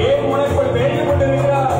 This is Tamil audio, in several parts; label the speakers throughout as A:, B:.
A: ஏன் உனக்குள் வேண்டுபட்டிருக்கிறார்?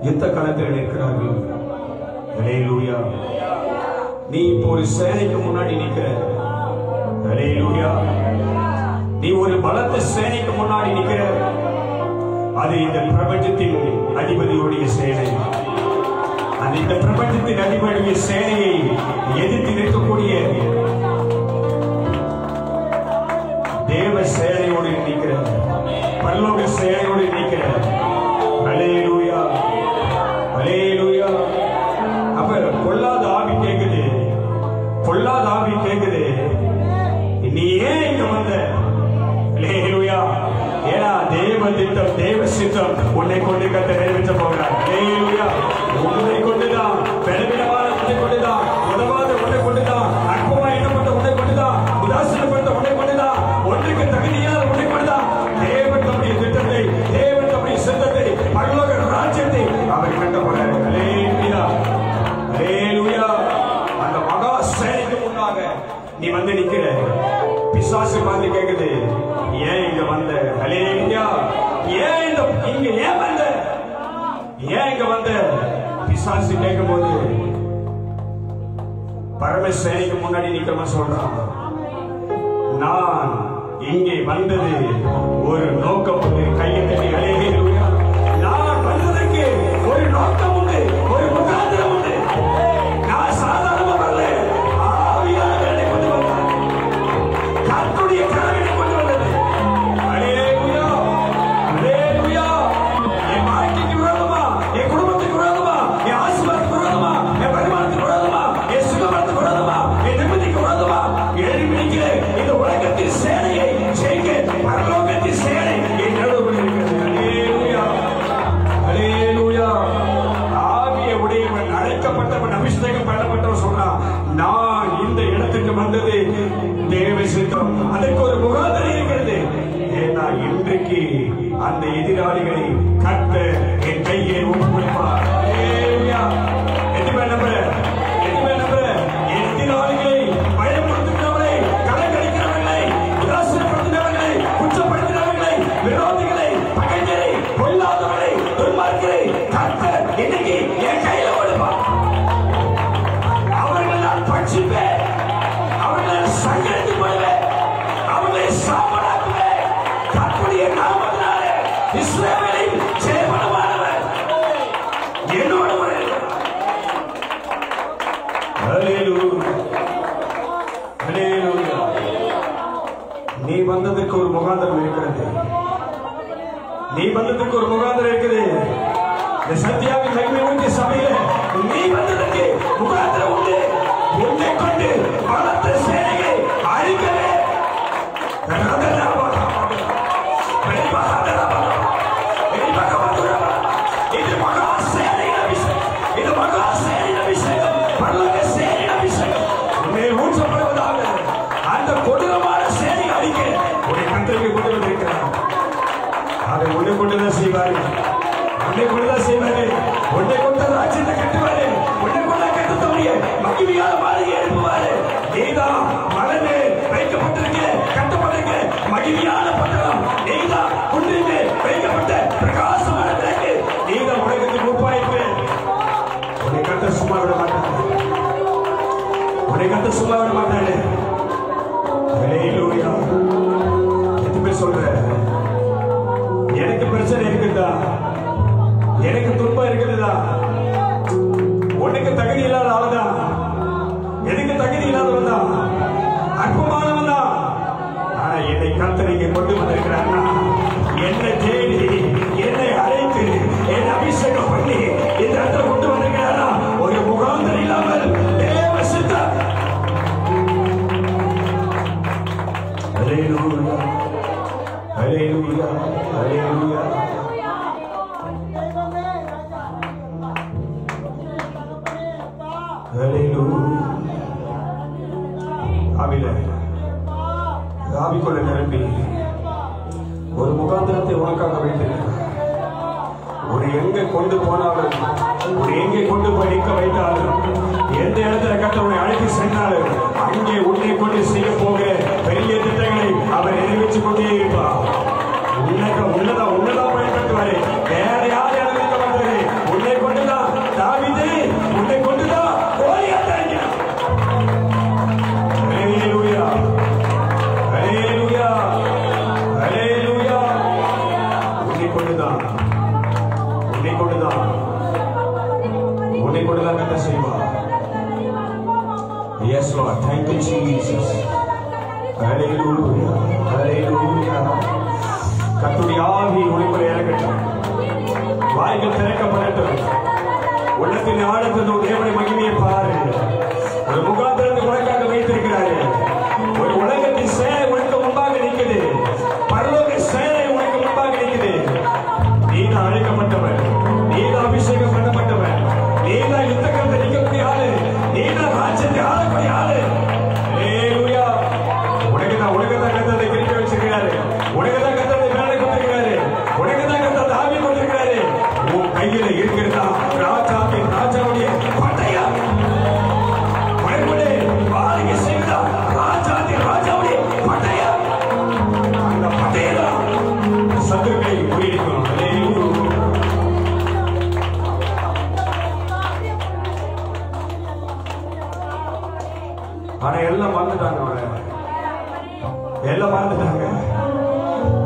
A: யுத்த களத்தில் நிற்கிறார்கள். ஹல்லேலூயா. நீ இப்போ ஒரு சேனைக்கு முன்னாடி நிற்கிற. ஹல்லேலூயா. நீ ஒரு பலத்த சேனைக்கு முன்னாடி நிற்கிற. அது இந்த பிரபஞ்சத்தின் அதிபதியுடைய சேனை. அந்த இந்த பிரபஞ்சத்தின் அதிபதியுடைய சேனையை எதிர்த்து நிற்கக்கூடிய தேவ சேனையோடு நிற்கிற, பரலோக சேனையோடு நிற்கிற. ஹல்லேலூயா, ஹல்லேலூயா. அப்ப பொல்லாத ஆவி கேக்குது, பொல்லாத ஆவி கேக்குது, நீ ஏன் இங்க வந்த? ஹல்லேலூயா. ஏன்னா தேவ திட்டம், தேவ சித்தம் உன்னை கொண்டு கத்த நிறைவேற்ற போகிறார். ஹல்லேலூயா. உன்னை கொண்டுதான், பலவீனமான உன்னை கொண்டுதான், உதவாத உன்னை கொண்டுதான், அற்பமா எண்ணப்பட்ட உன்னை கொண்டுதான், உதாசீனப்பட்ட உன்னை கொண்டுதான், ஒன்றுக்கு தகுதியான உன்னை கொண்டுதான் தேவன் தம்முடைய திட்டத்தை, தேவன் தம்முடைய சித்தத்தை, பரலோக ராஜ்யத்தை அவர் கட்ட போறார். ஹல்லேலூயா, ஹல்லேலூயா. அந்த மகா சேனைக்கு முன்னாக நீ வந்து நிக்கிற. பிசாசு பார்த்து கேக்குது, ஏன் இங்க வந்த? ஹல்லேலூயா. ஏன் இங்க ஏன் வந்த? ஏன் இங்க வந்த? பிசாசு கேட்கும் போது பரமசேனைக்கு முன்னாடி நிக்கமா சொல்றான், நான் இங்கே வந்தது ஒரு நோக்கம் உண்டு. கையை தட்டி ஹல்லேலூயா. நான் வந்ததற்கு ஒரு நோக்கம் உண்டு, ஒரு முகாந்திரம் உண்டு. நான் சாதாரணமா வரல, ஆவியானவரை கொண்டு வந்தார். கர்த்தருடைய கரங்களை கொண்டு வந்தது. ஹல்லேலூயா, ஹல்லேலூயா. என் வாழ்க்கைக்கு விரோதமா, என் குடும்பத்துக்கு விரோதமா, என் ஆசீர்வாதத்துக்கு விரோதமா, என் வருமானத்துக்கு விரோதமா, என் சுகபலத்துக்கு விரோதமா, என் நிம்மதிக்கு விரோதமா எழுப்பிடிக்கிற இந்த உலகத்தின் சேனையை ஜெயிக்க பரலோகத்தின் சேனை என் நடுவில் இருக்கிறது. ஹல்லேலூயா, ஹல்லேலூயா. ஆவிய உடையவன், அழைக்கப்பட்டவன், அபிஷேகம் பண்ணப்பட்டவன் சொன்னான், நான் இந்த இடத்துக்கு வந்தது தேவ சித்தம். அதற்கு ஒரு முகாந்திரம் இருக்கிறது. ஏன்னா இன்றைக்கு அந்த எதிராளிகளை கட்ட என் கையை ஒப்புக்கொடுப்பார். ஹல்லேலூயா. எதுவுமே நம்புற, எதுவுமே நம்புற. எதிராளிகளை பயன்படுத்துகிறவர்களை, கலங்கடிக்கிறவர்களை, உதாசீனப்படுத்துகிறவர்களை, குற்றப்படுத்துகிறவர்களை, விரோதிகளை, பகைஞரை, பொல்லாதவர்களை, துன்மார்க்கரை கட்ட இன்னைக்கு என் கையில கொடுப்பார். அவர்களை நான் பட்சிப்பேன், அவர்களை சங்கரித்து கொள்வேன், அவர்களை சாம்பலாக்குவேன். கர்த்தருடைய நாமத்தினாலே இஸ்ரவேலை ஜெயபலமானவர் என்னோடு கூட இருக்கிறார். ஹல்லேலூயா, ஹல்லேலூயா. நீ வந்ததற்கு ஒரு முகாந்திரம் இருக்கிறது. நீ வந்ததற்கு ஒரு முகாந்திரம் இருக்குது. இந்த சத்தியாவின் மகிமை உண்டு சபையில நீ வந்ததற்கு முகாந்திரம் உண்டு. உன்னை கொண்டு பலத்த சேனையை அழிக்கவே இது மகா சேனையின் அபிஷேகம். இது மகா சேனையின் அபிஷேகம். பரலோக சேனையின் அபிஷேகம் உன்னை ஊற்றப்படுவதாக. அந்த கொடூரமான சேனை அழிக்க உன்னை கர்த்தருக்கு கொண்டு வந்திருக்கிறார். அதை உன்னை கொண்டுதான் செய்வாரு, உன்னை கொண்டுதான் செய்வாரு, உன்னை கொண்டு ராஜ்யத்தை கட்டுவாரு, உன்னை கொண்டு கட்டத்தோடைய மகிமையான மாளிகை எழுப்புவாரு. நீதான் மலமே வைக்கப்பட்டிருக்க, கட்டப்பட்டிருக்க மகிமையான பட்டணம். நீதான் குன்றிலே வைக்கப்பட்ட பிரகாசமான விளக்கு. நீதான் உலகத்துக்கு உப்பாயிருக்கு. உன்னை கட்ட சும்மா விட மாட்டாங்க, உன்னை கட்ட சும்மா விட மாட்டாங்க. ஹல்லேலூயா. எதுவுமே சொல்ற, எனக்கு பிரச்சனை இருக்குதா, எனக்கு துன்பம் இருக்குதுதா, உனக்கு தகுதி இல்லாத ஆளுதான், எனக்கு தகுதி இல்லாதவன் தான், அற்பமானவன் தான். ஆனா என்னை கர்த்தர் இங்கே கொண்டு வந்திருக்கிறார்னா, என்னை தேடி, என்னை அழைத்து, என்னை அபிஷேகம் பண்ணி இந்த இடத்துல கொண்டு வந்திருக்கிறாரா, ஒரு முகாந்திரம் இல்லாமல் தேவ சித்தம். ஹல்லேலூயா, ஹல்லேலூயா, ஹல்லேலூயா. ஆவிக்குள்ள நிரம்பி ஒரு முகாந்திரத்தை உனக்காக வைத்திருக்கிறார். ஒரு எங்க கொண்டு போனாலும், ஒரு எங்கே கொண்டு போய் நிற்க வைத்தாலும், எந்த இடத்துல கட்டவனை அழைத்து சென்றாலும் அங்கே உன்னை கொண்டு செய்ய போகிற பெரிய திட்டங்களை அவர் நிறைவேற்றிக் கொண்டே இருப்பார். உன்னதான் பயன்படுத்துவாரு. வேற யார் இடத்துல வந்தது உன்னை உன்னை கொண்டுதான் கத்த செய்வார். Yes Lord, thank you Jesus. Hallelujah, hallelujah. கர்த்தருடைய ஆவி உங்களுக்குள்ளே இறங்கட்டும். வாய்கள் திறக்கப்படட்டும். உள்ளத்தின் ஆழத்தில் தேவனுடைய மகிமையை பாரு. ஒரு முகாந்திரத்தை உனக்காக வைத்திருக்கிறாரு. ஒரு உலகத்தின் சேனை உனக்கு முன்பாக நிற்குது. பரலோக சேனை உனக்கு முன்பாக நிற்குது. நீதான் அழைக்கப்பட்டவன், நீதான் அபிஷேகம் பண்ணப்பட்டவன், நீதான் யுத்தகத்தை நிற்கக்கூடிய ஆளு, நீதான் ராஜ்யத்தை ஆளக்கூடிய ஆளு. ஹல்லேலூயா. உனக்குதான் கர்த்தரை கிரிக்க வச்சிருக்கிறாரு. உனக்குதான் கர்த்தரை மேலே கொடுத்திருக்கிறாரு. உனக்குதான் கர்த்தரை ஆவி கொடுத்திருக்கிறாரு. உன் கையில இருக்கிறதா ராஜாவுடைய பட்டயம். வாழ்க்கை செய்தா ராஜாவுடைய பட்டயம். அந்த பட்டயம் சத்துருக்களை குறியிருக்கணும். ஆனா எல்லாம் மறந்துட்டாங்க. எல்லாம் மறந்துட்டாங்க.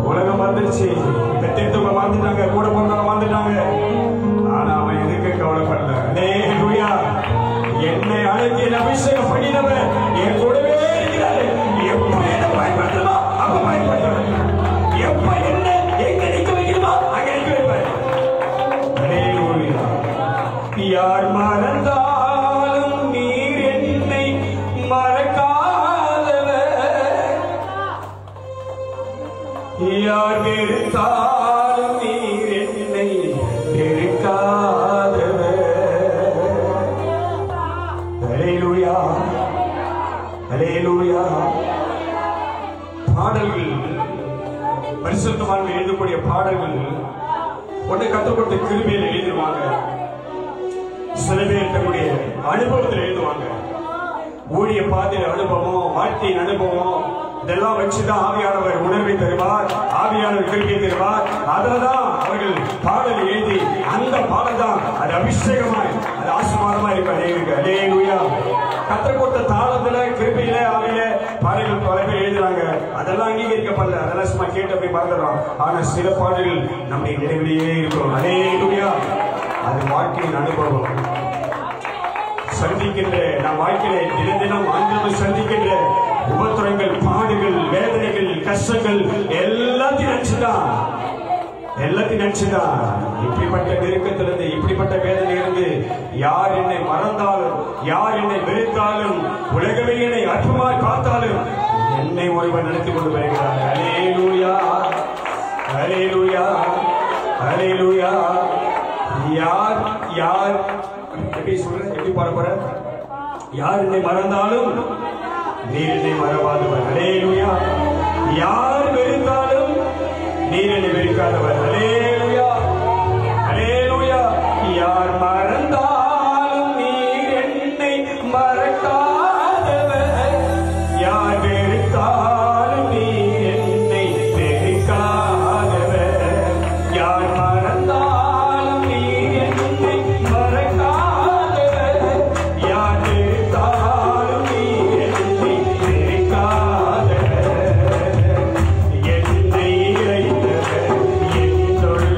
A: உலகம் மறந்துருச்சு. பெற்றவங்க மறந்துட்டாங்க. கூட பிறந்தவங்க மறந்துட்டாங்க. ஆனா அவன் எதுக்கு கவலைப்படல. ஹல்லேலூயா. என்னை அழைத்து என் அபிஷேகம் பண்ணினவர் என் கூடவே இருக்கிறாரு. எப்ப என்ன பயன்படுத்தணுமா அப்ப பயன்படுத்துவார். எப்ப என்ன எங்க நிக்க வைக்கணுமா அங்க நிக்க வைப்பார். ஹல்லேலூயா. யார் மறந்தாலும் நீர் என்னை மறக்காதவர். யார் வெறுத்தாலும் நீர் என்னை வெறுக்காதவர். ஹல்லேலூயா, ஹல்லேலூயா. பாடல்கள் பரிசுத்தவான்கள் எழுதக்கூடிய பாடல்கள் ஒன்றை கற்றுக்கொடுத்த கிருபையில் எழுதுவாங்க. சில பேர் தன்னுடைய அனுபவத்தில் எழுதுவாங்க. ஊழிய பாதையில் அனுபவம், வாழ்க்கையின் அனுபவம் இதெல்லாம் வச்சுதான் ஆவியானவர் உணர்வை தருவார், ஆவியானவர் கிருபையை தருவார். அதுலதான் அவர்கள் பாடல் எழுதி அந்த பாடல் தான் அது அபிஷேகமாய் அது ஆசீர்வாதமா இருக்க. ஹல்லேலூயா. கற்றுக் கொடுத்த தாளத்துல கிருபையில ஆவியில பாடல்கள் பல பேர் எழுதுறாங்க. அதெல்லாம் அங்கீகரிக்கப்படல. அதெல்லாம் சும்மா கேட்டு போய் பார்த்துறோம். ஆனா சில பாடல்கள் நம்முடைய நினைவிலேயே இருக்கிறோம். ஹல்லேலூயா. அது வாழ்க்கையின் அனுபவம். சந்திக்கின்ற நம் வாழ்க்கையில தினம் தினம் ஆண்டவர் சந்திக்கின்ற உபத்திரங்கள், பாடுகள், வேதனைகள், கஷ்டங்கள் எல்லாத்தையும் நினைச்சுதான் இப்படிப்பட்ட நெருக்கத்திலிருந்து, இப்படிப்பட்ட வேதனை இருந்து யார் என்னை மறந்தாலும், யார் என்னை வெறுத்தாலும், உலகமே என்னை அற்பமாய் பார்த்தாலும் என்னை ஒருவர் நடத்தி கொண்டு வருகிறார். ஹல்லேலூயா, ஹல்லேலூயா, ஹல்லேலூயா. யார் யார் எப்படி சொல்ற, எப்படி பாட போற? யார் என்னை மறந்தாலும் நீர் என்னை மறவாதவர். ஹல்லேலூயா. யார் வெறுத்தாலும் நீர் என்னை வெறுக்காதவர். ஹல்லேலூயா, ஹல்லேலூயா. யார் மறந்தாலும் நீர் என்னை மறக்காதவர். யார் வெறுத்தாலும் நீர் என்னை வெறுக்காதவர். யார் மறந்தாலும் நீர் என்னை மறக்காதவர். யார் வெறுத்தாலும் நீர் என்னை வெறுக்காதவர். என்னை இறைத்தவர், என் தொழுகையை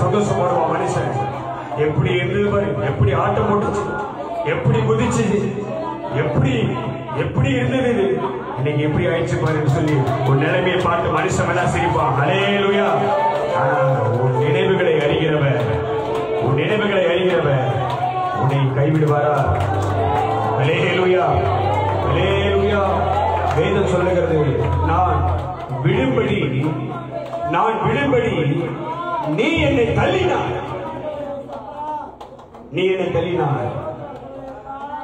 A: சந்தோஷப்படுவான் மனுஷன். எப்படி இருந்தது பாரு, எப்படி ஆட்டம் போட்டுச்சு, எப்படி குதிச்சு, எப்படி எப்படி இருந்தது, இன்னைக்கு எப்படி ஆயிடுச்சு பாருன்னு சொல்லி உன் நிலைமையை பார்த்து மனுஷன் எல்லாம் சிரிப்பான். ஹல்லேலூயா. உன் நினைவுகளை அறிகிறவர், உன் நினைவுகளை அறிகிறவர் உன்னை கைவிடுவாரா? ஹல்லேலூயா, ஹல்லேலூயா. வேதம் சொல்லுகிறது, நான் விழும்படி நீ என்னை தள்ளினாய், நீ என்னை தள்ளினாய்.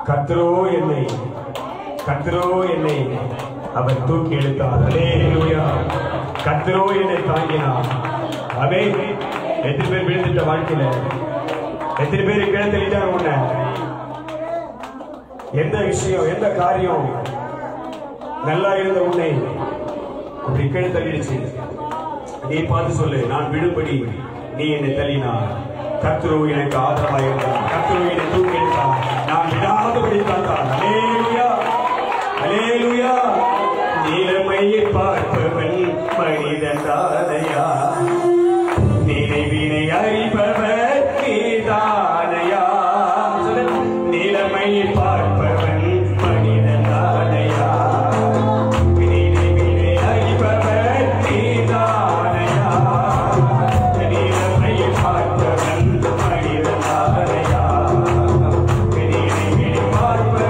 A: கர்த்தரோ என்னை அவர் தூக்கி எடுத்தார். ஹல்லேலூயா. கர்த்தரோ என்னை தாங்கினார். ஆமென். எத்தனை பேர் விழுந்துட்ட வாழ்க்கையில, எத்தனை பேர் கீழே தள்ளிட்டாங்க உன்னை? எந்த விஷயம், எந்த காரியம் நல்லா இருந்த உன்னை அப்படி கீழே தள்ளிடுச்சு? நீ பார்த்து சொல்லு, நான் விழும்படி நீ என்னை தள்ளினார். கர்த்தரோ எனக்கு ஆதரவாக இருந்தார். கர்த்தரோ என்னை தூக்கி எடுத்தார். நான் விடாதபடி காத்தார். ஹல்லேலூயா, ஹல்லேலூயா. நிலைமையை பார்ப்பவன் மனிதன் தானையா, நினைவினை அறிபவர் நீதானையா. நிலைமையை பார்ப்பவன் மனிதன் தானையா, நினைவினை அறிபவர் நீதானையா. நிலைமையை பார்ப்பவன் மனிதன் தானையா, நினைவினை பார்ப்பவர்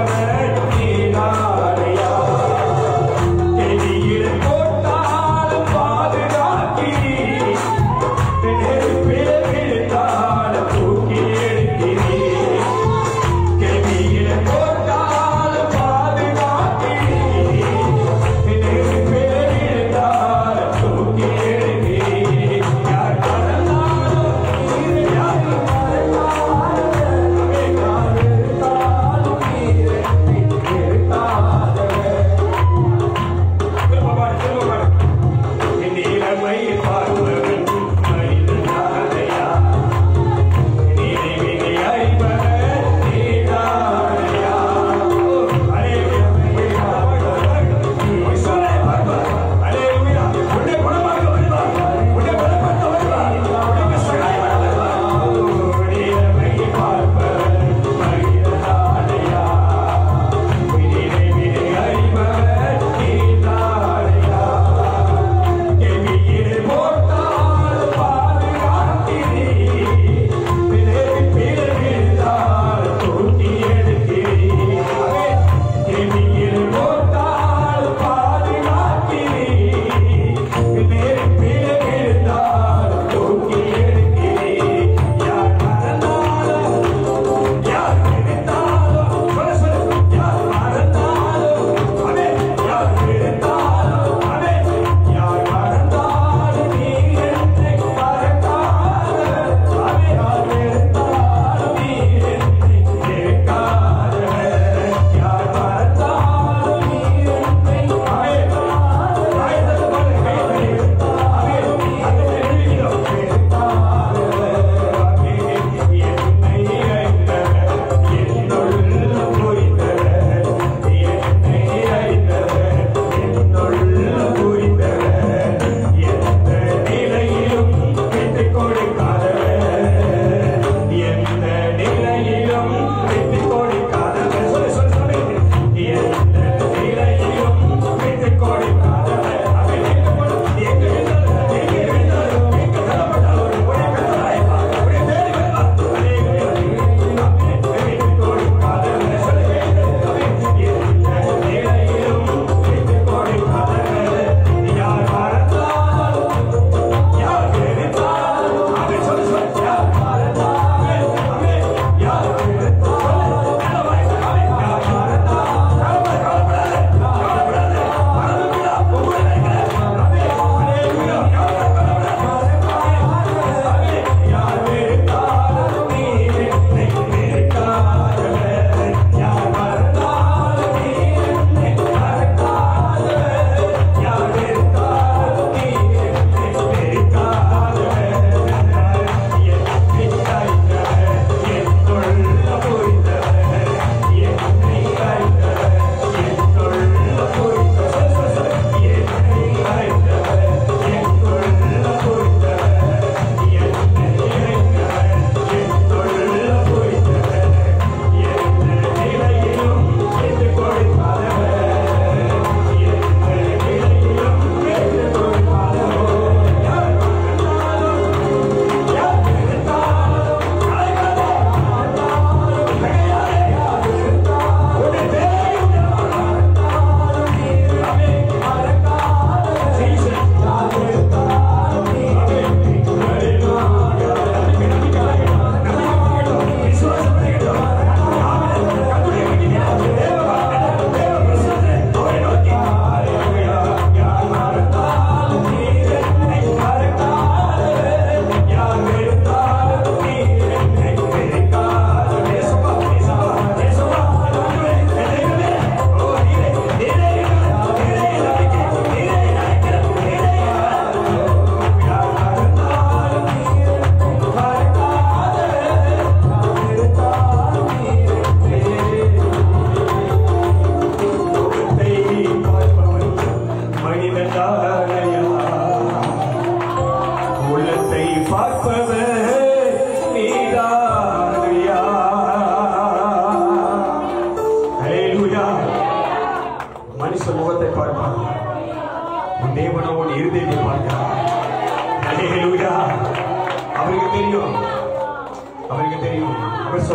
A: அவர்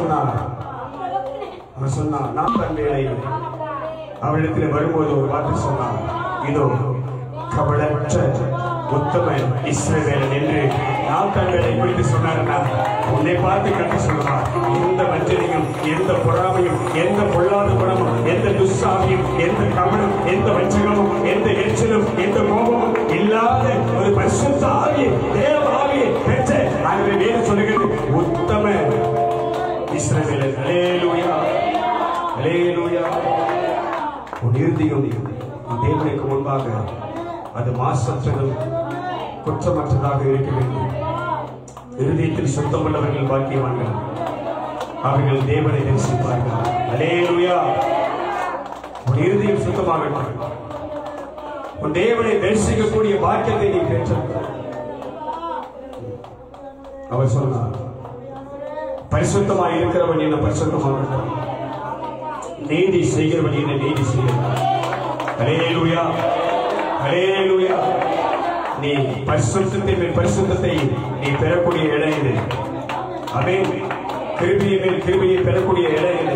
A: சொன்னார் நான் தன் வேலை அவரிடத்தில் வரும்போது ஒரு வார்த்தை சொன்னார், இதோ கபடற்ற உத்தம இஸ்ரவேலன் என்று நான் தன் வேலை குறித்து சொன்னார்னா உன்னை பார்த்து கண்டு சொல்லுவார், எந்த வஞ்சனையும் எந்த பொறாமையும் எந்த பொல்லாத குணமும் எந்த துஸ்சாமியும் எந்த கவனம் எந்த வஞ்சகமும் எந்த எரிச்சலும் எந்த கோபமும் இல்லாத ஒரு பரிசுத்த ஆவியை தேவ ஆவியை பெற்ற ஆகவே வேறு சொல்லுகிறது உத்தம இஸ்ரவேலன். அல்லேலூயா அல்லேலூயா. உன் இருதயம் தேவனுக்கு முன்பாக அது மாசற்றதும் குற்றமற்றதாக இருக்க வேண்டும். இருதயத்தில் சுத்தமுள்ளவர்கள் பாக்கியவான்கள், அவர்கள் தேவனை தரிசிப்பார்கள். அல்லேலூயா. உன் இருதயம் சுத்தமாகட்டும். உன் தேவனை தரிசிக்கக்கூடிய பாக்கியத்தை நீ பெற்ற. அவர் சொன்னார், பரிசுத்தமாக இருக்கிறவன் என்ன பரிசுத்தமாகட்டும், நீதி செய்கிறவன் என்ன நீதி செய்கிறார். அல்லேலூயா அல்லேலூயா. நீ பரிசுத்தத்தை மேல் பரிசுத்தத்தை நீ பெறக்கூடிய இடம் இது. ஆமென். கிருபையை மேல் கிருபையை பெறக்கூடிய இடம் இது.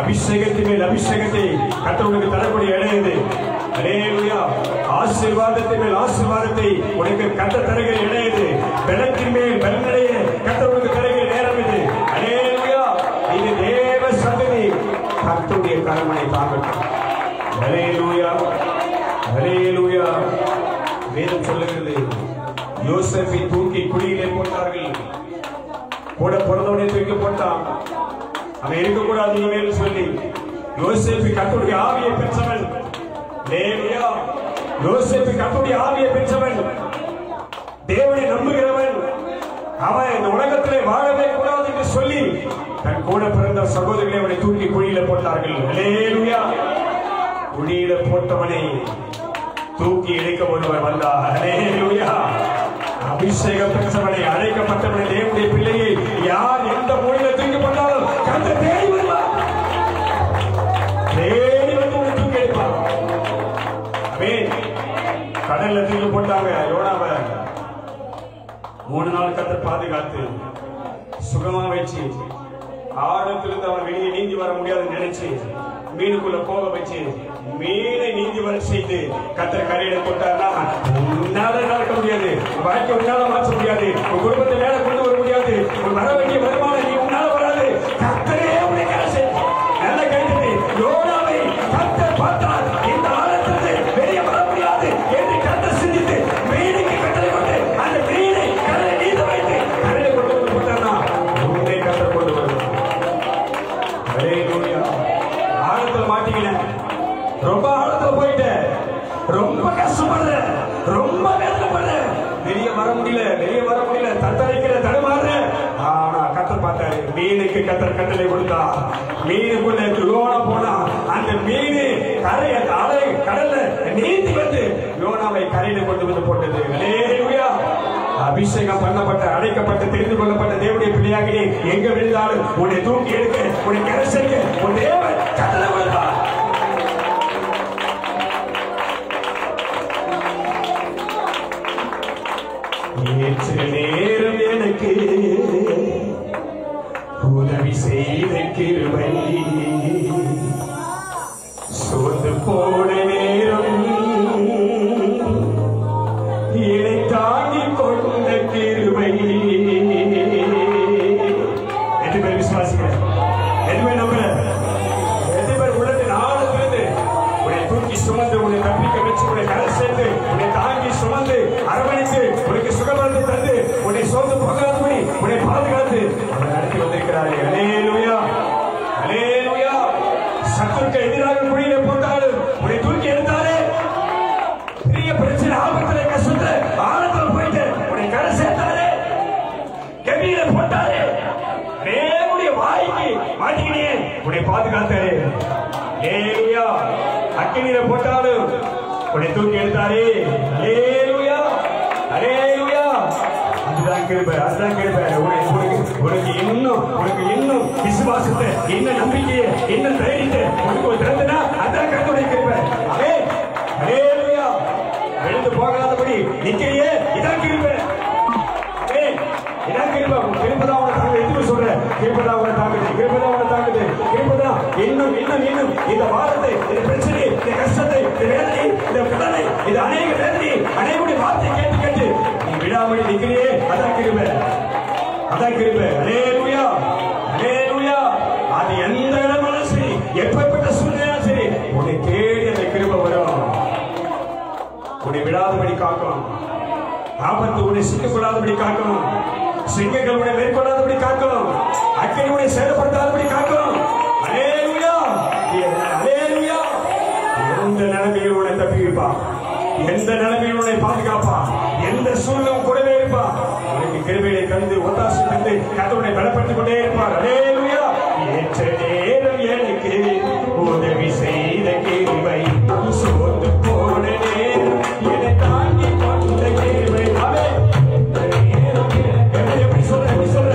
A: அபிஷேகத்தின் மேல் அபிஷேகத்தை கர்த்தருக்கு தரக்கூடிய இடம் இது. அல்லேலூயா. ஆசீர்வாதத்தின் மேல் ஆசீர்வாதத்தை உனக்கு கர்த்தர் தருகிற இடம் இது. பலத்தின் மேல் பலனடைய கர்த்தருக்கு தருகிற நேரம் இது. அல்லேலூயா. இது தேவ சந்ததி கர்த்தருடைய கரமனை தாங்கட்டும். அல்லேலூயா அல்லேலூயா. வேதம் சொல்லுகிறது, யோசேப்பை தூக்கி குழியிலே போட்டார்கள். கூட பிறந்தவனை தூக்கி போட்டான். அவன் இருக்கக்கூடாது இனிமேல் சொல்லி யோசேப்பு கர்த்தருடைய ஆவியை பெற்றவன். அல்லேலூயா. யோசேப்பு கர்த்தருடைய ஆவியை பெற்றவன், தேவனை நம்புகிறவன். அவன் இந்த உலகத்திலே வாழவே கூடாது என்று சொல்லி தன் கூட பிறந்த சகோதரிகளை அவனை தூக்கி குழியில போட்டார்கள். அல்லேலூயா. குழியில போட்டவனை தூக்கி எடுக்க ஒருவர் வந்தார். அல்லேலூயா. அபிஷேகம் பெற்றவனை அழைக்கப்பட்டவனை தேவனுடைய பிள்ளையை யார் எந்த மூலையில தூக்கி போட்டாலும் கர்த்தர் தேடி வருவார். தேடி வந்து உன்னை தூக்கி எடுப்பார். ஆமென். கடல்ல தூக்கி போட்டாங்க யோனாவை. 3 நாள் கர்த்தர் பாதுகாத்து சுகமா வச்சு ஆழத்திலிருந்து அவன் வெளியே நீந்தி வர முடியாதுன்னு நினைச்சு மீனுக்குள்ள போக வச்சு மீனை நீந்தி வர செய்து கர்த்தர் கரையில போட்டார்னா உன்னால நடக்க முடியாது, வாழ்க்கை உன்னால மாற்ற முடியாது, உன் குடும்பத்தை மேல கொண்டு வர முடியாது, உன் வர வேண்டிய வருமானம் நீ உன்னால வராது. கர்த்தரே உன்னை கரை செய்து நல்ல கைது. யோனாவை கர்த்தர் பார்த்தார், இந்த ஆழத்திலிருந்து வெளியே வர முடியாது என்று கர்த்தர் சிந்தித்து மீனுக்கு கட்டளை கொண்டு அந்த மீனை கடலை நீந்த வைத்து கரையில கொண்டு வந்து போட்டார்னா உன்னை கர்த்தர் கொண்டு வருவார். அல்லேலூயா. ஆழத்துல மாட்டீங்க, ரொம்ப ஆழத்துல போயிட்டு ரொம்ப கஷ்டப்படுற, ரொம்ப வேதனைப்படுற, வெளியே வர முடியல, தத்தளிக்கிற, தடுமாறுற. ஆனா கர்த்தர் பார்த்தாரு, மீனுக்கு கர்த்தர் கட்டளை கொடுத்தா மீனுக்குள்ள யோனா போனா அந்த மீன் கடல்ல நீந்தி வந்து யோனாவை கரையில கொண்டு வந்து போட்டது. அல்லேலூயா. அபிஷேகம் பண்ணப்பட்ட அழைக்கப்பட்ட தெரிந்து கொள்ளப்பட்ட தேவனுடைய பிள்ளையாக நீ எங்க விழுந்தாலும் உன்னை தூக்கி எடுக்க, உன்னை கரை செய்ய உன் தேவன் கட்டளை கொடுத்தார். நேற்று நேரம் எனக்கு உதவி செய்த கிருபை, சோர்ந்து போன நேரம் இதை தாங்கிக் கொண்ட கிருபை. எத்தனை பேர் விசுவாசிக்கிறேன்? எதுவுமே நம்புற? எத்தனை பேர் உள்ளத்தின் ஆழத்திலிருந்து உன்னை தூக்கி சுமந்து உன்னை தப்பிக்க வச்சு உன்னை கரை சேர்த்து உன்னை தாங்கி சுமந்து அரவணைத்து உனக்கு சுகபலத்தை தந்து உன்னை சோர்ந்து போகாதபடி உன்னை பாதுகாத்து அவன் நடத்தி வந்திருக்கிறாரே. அல்லேலூயா அல்லேலூயா. சத்துருக்கு எதிராக குழியிலே போட்டாலும் உன்னை தூக்கி எடுத்தாரே. பெரிய பிரச்சனை, ஆபத்துல, கஷ்டத்துல, ஆழத்துல போயிட்டு உன்னை கரை சேர்த்தாரே. கெபியில போட்டாரே. தேவனுடைய வாய்க்கு மாட்டிக்கினே உன்னை பாதுகாத்தாரே. அல்லேலூயா. அக்கினியில போட்டாலும் உன்னை தூக்கி எடுத்தாரே. அல்லேலூயா அல்லேலூயா. அதுதான் கிருபை, அதுதான் கிருபை. உனக்கு இன்னும் விசுவாசத்தை, இன்னும் நம்பிக்கையை, இன்னும் தைரியத்தை உனக்கு ஒரு திறந்தனா அதான் கர்த்தருடைய கிருபை. ஆமென். அல்லேலூயா. எழுந்து போகாதபடி நிக்கிறியே, இதான் கிருபை. ஆமென். இதான் கிருபை. கிருபை தான் உனக்கு எதுவும் சொல்றேன். கிருபை இது அநேக வேதனை, அநேகருடைய வார்த்தை கேட்டு கேட்டு நீ விடாமடி நிற்கிறியே, அதான் கிருபை, அதான் கிருபை. அல்லேலூயா, அல்லேலூயா. அது எந்த இடமாலும் சரி, எப்பேற்பட்ட சூழ்நிலையும் சரி, உன்னை தேடி அந்த கிருபை வரும். உன்னை விடாதபடி காக்கும். ஆபத்து உன்னை சிக்கக்கூடாதபடி காக்கும். சிங்கங்கள் உன்னை மேற்கொள்ளாதபடி காக்கும். அக்கினி உன்னை சேதப்படுத்தாதபடி காக்கும். அல்லேலூயா, அல்லேலூயா. எந்த நிலைமையில் உன்னை தப்பிப்பா, எந்த நிலைமையில் உன்னை பாதுகாப்பா, எந்த சூழ்நிலை கூடவே இருப்பா. உனக்கு கிருபையை தந்து ஒத்தாசை தந்து கர்த்தரை பலப்படுத்திக் கொண்டே இருப்பார். அல்லேலூயா. ஏற்ற நேரம் எனக்கு உதவி செய்த கிருபை, சோர்ந்து போன நேரம் என்னை தாங்கி கொண்ட கிருபை. எப்படி சொல்ற, எப்படி சொல்ற,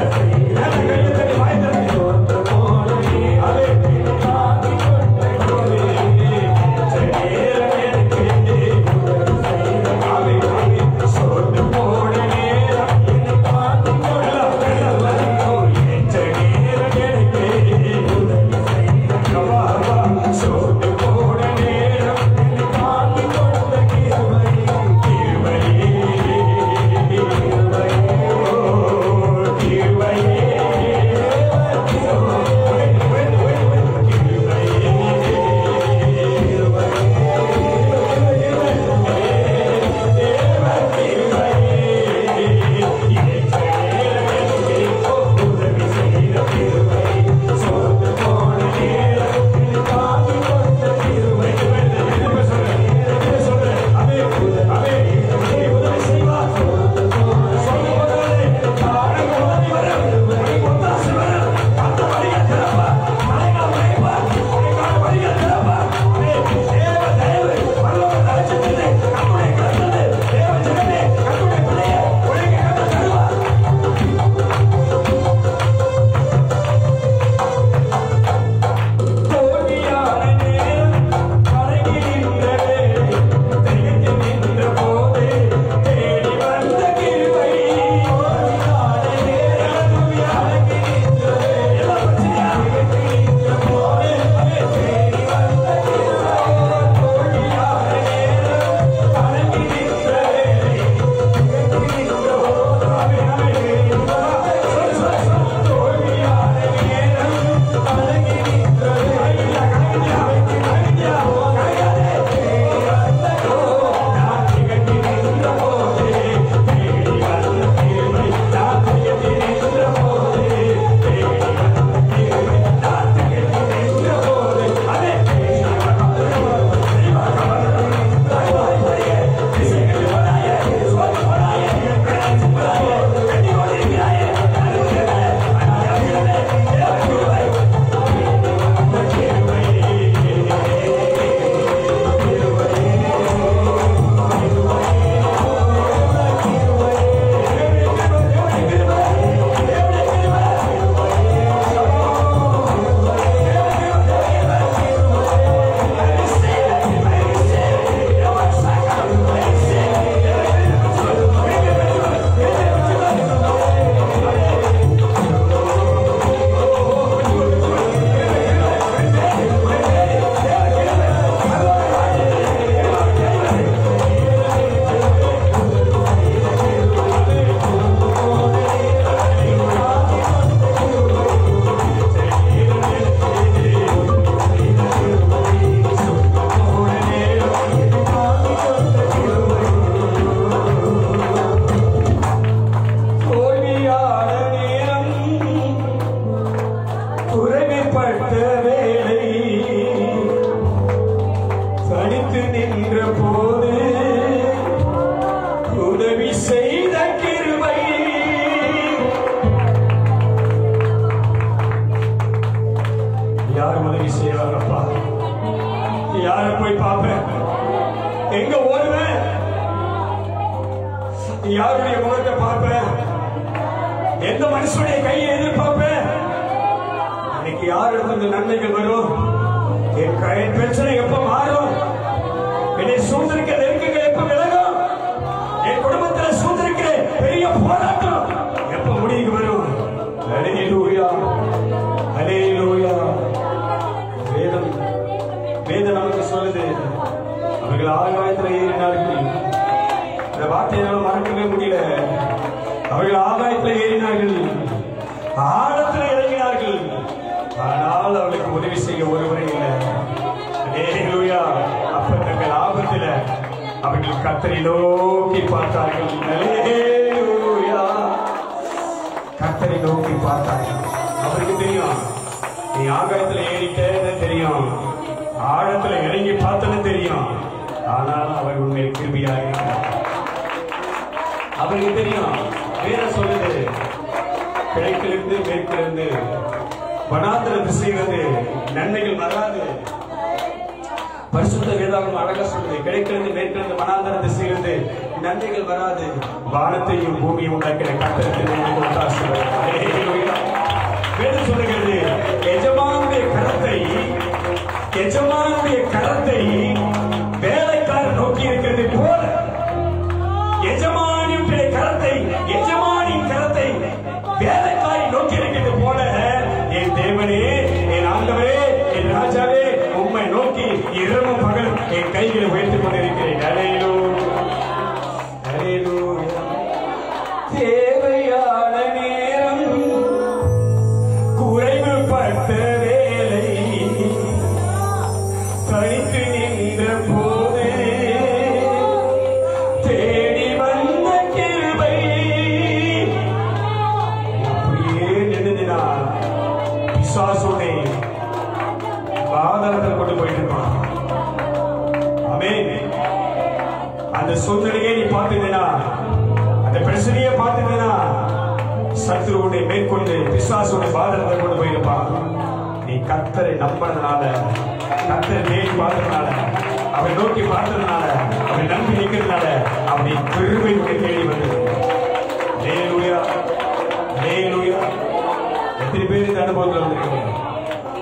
B: யாருடைய முகத்தை பார்ப்பேன், எந்த மனுஷனுடைய கையை எதிர்பார்ப்பேன். இன்னைக்கு யாருக்கு இந்த நன்மைகள் வரும்? என் பிரச்சனை எப்ப மாறும்? என்னை சூழ்ந்திருக்கிற நெருக்கங்கள் எப்ப விலகும்? என் குடும்பத்தில் சூழ்ந்திருக்கிற பெரிய போராட்டம் எப்ப முடிவுக்கு வரும்? அல்லேலூயா, அல்லேலூயா. வேதம் நமக்கு சொல்லுது, அவர்கள் ஆகாயத்தில் ஏறினார்கள், ஆழத்தில் இறங்கினார்கள். ஆனால் அவளுக்கு உதவி செய்ய ஒருவரே இல்லை. அல்லேலூயா. அப்ப தங்கள் ஆபத்தில் அவர்கள் கர்த்தரை நோக்கி பார்த்தார்கள். அல்லேலூயா. கர்த்தரை நோக்கி பார்த்தார்கள். அவருக்கு தெரியும், நீ ஆகாயத்தில் ஏறிட்டேன்னு தெரியும், ஆழத்துல இறங்கி பார்த்தன்னு தெரியும். ஆனால் அவர் உண்மை கிருபையாக இருக்கிறார். அவருக்கு தெரியும். வேற சொல்லுது, கிழக்கிலிருந்து மேற்கிலிருந்து வனாந்திர திசையிலிருந்து நன்மைகள் வராது. பரிசுத்த வேதாகம் அழகா சொல்லுது, கிழக்கிலிருந்து மேற்கிலிருந்து வனாந்திர திசையிலிருந்து நன்மைகள் வராது. வானத்தையும் பூமியை உண்டாக்கிற கர்த்தருக்கு நன்றி கொண்டார். வேதம் சொல்லுகிறது, எஜமானுடைய கரத்தை வேலைக்காரர் நோக்கி இருக்கிறது போல, எஜமானின் கரத்தை வேலைக்காரி நோக்கி இருக்கிறது போல, என் தேவனே, என் ஆண்டவரே, என் ராஜாவே, உம்மை நோக்கி இரவும் பகல் என் கைகளை உயர்த்திக் கொண்டிருக்கிறேன். தேவையான நேரம் குறைவுபட்ட வேலை தனித்து நின்ற போது தேடி வந்த கிருபை அப்படியே நின்றுதினார். பிசாசுனை பாதாளத்தில் கொண்டு போயிட்டு இருக்கான். ஆமென். அந்த சூழ்நிலையை நீ பார்த்துனா, அந்த பிரச்சனையை பார்த்துனா, சத்துருவுடைய மேற்கொண்டு பிசாசுடைய பாதத்தை கொண்டு போயிருப்பான். நீ கர்த்தரை நம்புறதுனால, கர்த்தரை தேடி பார்த்ததுனால, அவரை நோக்கி பார்த்ததுனால, அவரை நம்பி நிற்கிறதுனால அவனை கிருபை தேடி வந்தது. அல்லேலூயா, அல்லேலூயா. எத்தனை பேர் இந்த அனுபவத்தில் வந்திருக்கிறேன்?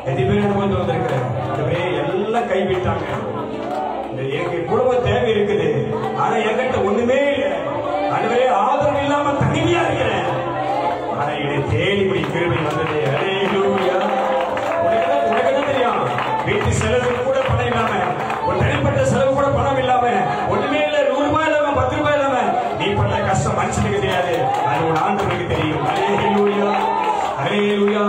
B: எத்தனை பேர் அனுபவத்தில் வந்திருக்கிறேன்? எல்லாம் கைவிட்டாங்க. எனக்கு இவ்வளவு தேவை இருக்குது, ஆனா என்கிட்ட ஒண்ணுமே இல்லை, அதுவே ஆதரவு இல்லாம தனிமையா இருக்கிறேன். ஆனா என்னை தேடி இப்படி கிருபை வந்தது. அல்லேலூயா. உனக்கு என்ன தெரியும்? வீட்டு செலவு கூட பணம் இல்லாம, ஒரு தனிப்பட்ட செலவு கூட பணம் இல்லாம, ஒண்ணுமே இல்ல, 100 ரூபாய் இல்லாம, 10 ரூபாய் இல்லாம நீ பட்ட கஷ்டம் மனுஷனுக்கு தெரியாது, அது ஒரு ஆண்டவருக்கு தெரியும். அல்லேலூயா, அல்லேலூயா.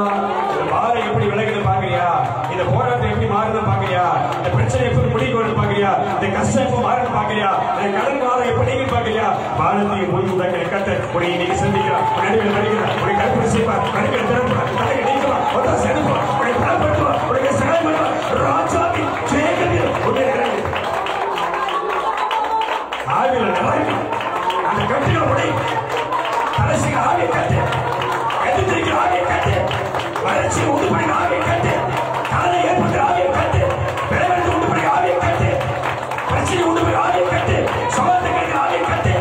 B: இந்த பாரம் எப்படி விலகுது பாக்குறியா? இந்த போராட்டம் எப்படி மாறுது பாக்குறியா? இந்த பிரச்சனை எப்படி முடிவு வருது பாக்குறியா? இந்த கஷ்டம் எப்ப மாறுது பாக்குறியா? இந்த கடன் வாரம் எப்படி நீங்க பாக்குறியா? பாரதிய முன் உண்டாக்கிற கர்த்தர் உன்னை இன்னைக்கு சந்திக்கிறார், நடுவில் வருகிறார், உன்னை கற்பனை செய்வார், கடுகளை திறப்பார், கடையை நீக்குவார், ஒத்த செலுத்துவார், உன்னை பலப்படுத்துவார், உனக்கு சகாயம் பண்ணுவார். ராஜாவின் ஜெயகத்தில் உன்னை இறங்கி ஆவில நிறைவு அந்த கட்டில உடை கடைசிக்கு ஆவியை கட்டு, எதிர்த்திருக்கிற ஆவியை கட்டு, வளர்ச்சி உண்டு பண்ணி ஆவியை கட்டு, காலை ஏற்பட்ட ஆவியை கட்டு, விளைவெடுத்து உண்டு பண்ணி ஆவியை கட்டு, பிரச்சனை உண்டு பண்ணி ஆவியை கட்டு, சமத்தை கட்டி ஆவியை கட்டு,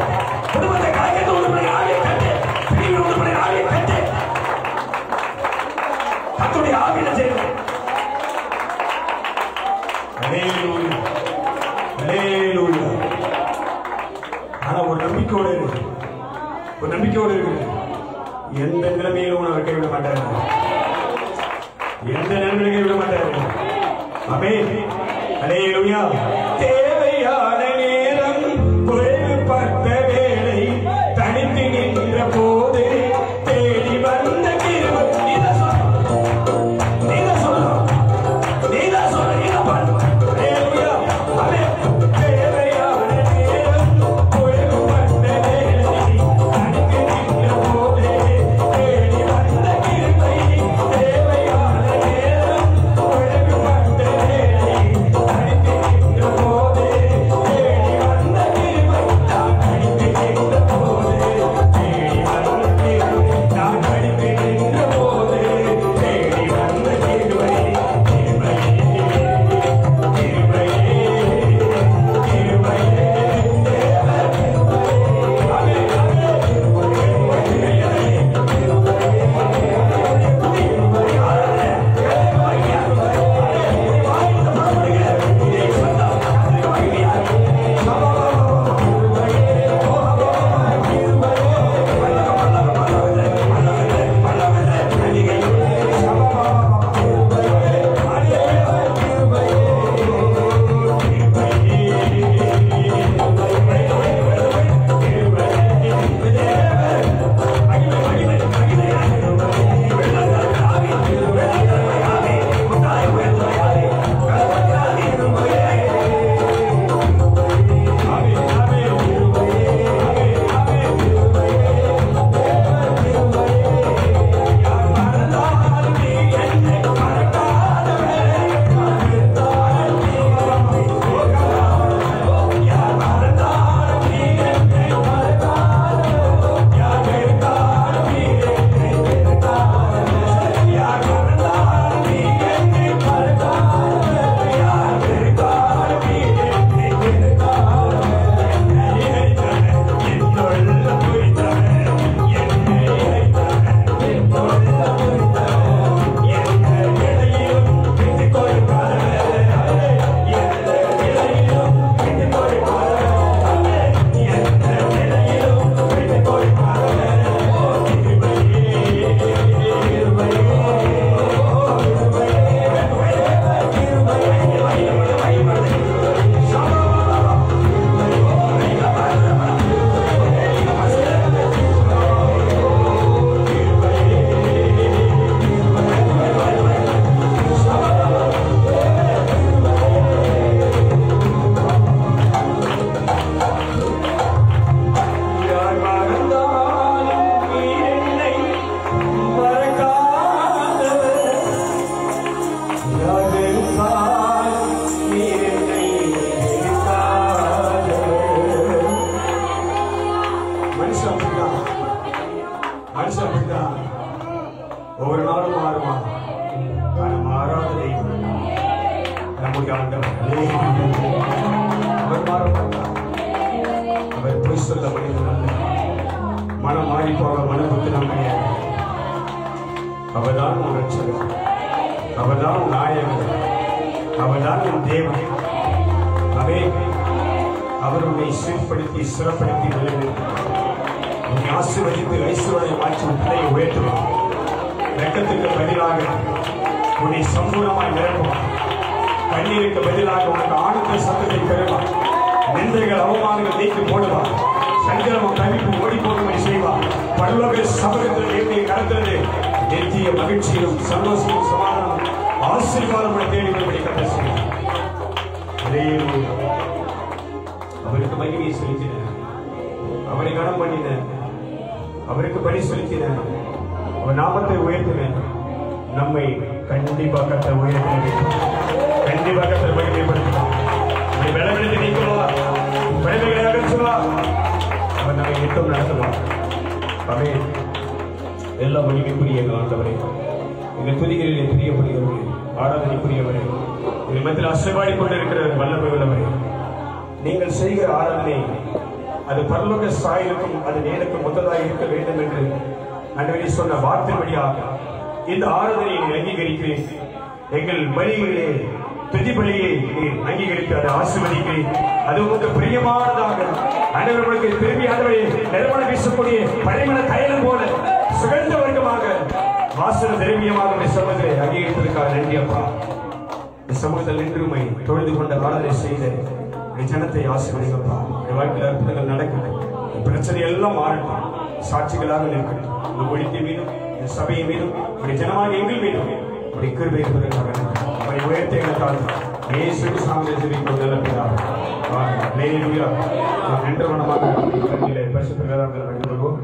B: குடும்பத்தை காய்க்கிறது உண்டு பண்ணி ஆவியை கட்டு, பிரிவு உண்டு பண்ணி ஆவியை கட்டு, கத்துடைய ஆவியில செய்யும். அல்லேலூயா, அல்லேலூயா. ஆனா ஒரு நம்பிக்கையோடு இருக்கு, ஒரு நம்பிக்கையோடு இருக்கு. எந்த நிலைமையிலும் அவர் கைவிட மாட்டார், எந்த நிலைமையிலும் கைவிட மாட்டார். ஆமென். அல்லேலூயா. தேவையான நேரம் குறைவுபட்ட வேளை தனித்து நின்ற போது தேடி வந்த கிருபை. நீதான் சொல்லணும், நீதான் சொல்லணும், நீதான் சொல்லணும், நீதான் பண்ணணும். அல்லேலூயா. ஆமென். தேவையான நேரம் குறைவுபட்ட வேளை தனித்து நின்ற போது தேடி வந்த கிருபை. தேவையான நேரம் குறைவுபட்ட வேளை தனித்து நின்ற நம்முடைய ஆண்டவர். அவர் மாற மாட்டார். அவர் பொய் சொல்ல மனிதன் அல்ல. மனம் மாறி போக மனதுக்கு நாம் கிடையாது. அவர்தான் உன் ரட்சகர், அவர்தான் உன் நாயகர், அவர்தான் உன் தேவன். அவர் உன்னை சீர்படுத்தி சிறப்படுத்தி நிலைநிறுத்துவார். உன்னை ஆசீர்வதித்து ஐஸ்வர்யை மாற்றி உன்னை உயர்த்துவார். வெட்கத்துக்கு பதிலாக உன்னை சம்பூர்ணமாய் நிரப்புவார். கண்ணீருக்கு பதிலாக உனக்கு ஆனந்த சத்தத்தை தருவார். நிந்தைகள் அவமானங்கள் நீக்கி போடுவார். சங்கரமும் தவிப்பு ஓடி போகும்படி செய்வார். பரலோக சமூகத்தில் என்னை கடந்தது நித்திய மகிழ்ச்சியும் சந்தோஷமும் சமாதானம் ஆசீர்வாதம் தேடிபடி கட்ட செய்வார். அவருக்கு மகிமையை செலுத்தின, அவரை கனம் பண்ணின, அவருக்கு பணி செலுத்தின, அவர் நாமத்தை உயர்த்தின. நம்மை கண்டிப்பாக கத்த உயர்த்தின, கண்டிப்பாக கத்த மகிமைப்படுத்தினார். விளவெடுத்து நீக்குவார், விளைவுகளை அகற்றுவார். அவர் நம்மை எட்டும் நடத்துவார். அவை எல்லா மகிமைக்குரிய எங்கள் ஆண்டவரே, எங்கள் துதிகளிலே பிரியப்படுகிறவரே, ஆராதனைக்குரியவரே, எங்கள் மத்தியில் அசைவாடி கொண்டிருக்கிற வல்லமை உள்ளவரே, நீங்கள் செய்கிற ஆராதனை அது பரலோக சாயலுக்கும் அது நேருக்கும் முதலாக இருக்க வேண்டும் என்று அன்றைய சொன்ன வார்த்தை வழியாக இந்த ஆராதனையை அங்கீகரிக்கிறேன். எங்கள் பலிகளிலே துதி பலியை அங்கீகரித்து அதை ஆசீர்வதிக்கிறேன். அது உங்களுக்கு பிரியமானதாக அனைவர்களுக்கு திரும்பி ஆண்டவரை நறுமணம் வீசக்கூடிய பழைமன தைலம் போல சுகந்த வர்க்கமாக வாசன திரவியமாக சமூகத்தை அங்கீகரிப்பதற்காக நன்றி அப்பா. இந்த சமூகத்தில் நின்றுமை தொழுது கொண்ட ஆராதனை செய்த ஜனத்தை ஆசீர்வதிக்கப்பா. என் வாழ்க்கையில் அற்புதங்கள் நடக்கட்டும். பிரச்சனை எல்லாம் மாறட்டும். சாட்சிகளாக இருக்கட்டும். உங்க ஒழிக்கை மீதும் என் சபையை மீதும் உடைய ஜனமாக எங்கள் மீதும் உடைய கிருபை இருப்பதற்காக உடைய உயர்த்தை எங்களுக்காக இயேசுவின் நாமத்தில் ஜெபிக்கிறோம் நல்ல பிதாவே. ஆமென். ஹல்லேலூயா. நாம் நின்றவனமாக பரிசுத்த வேதாகமத்தில் படிக்கிறோம்.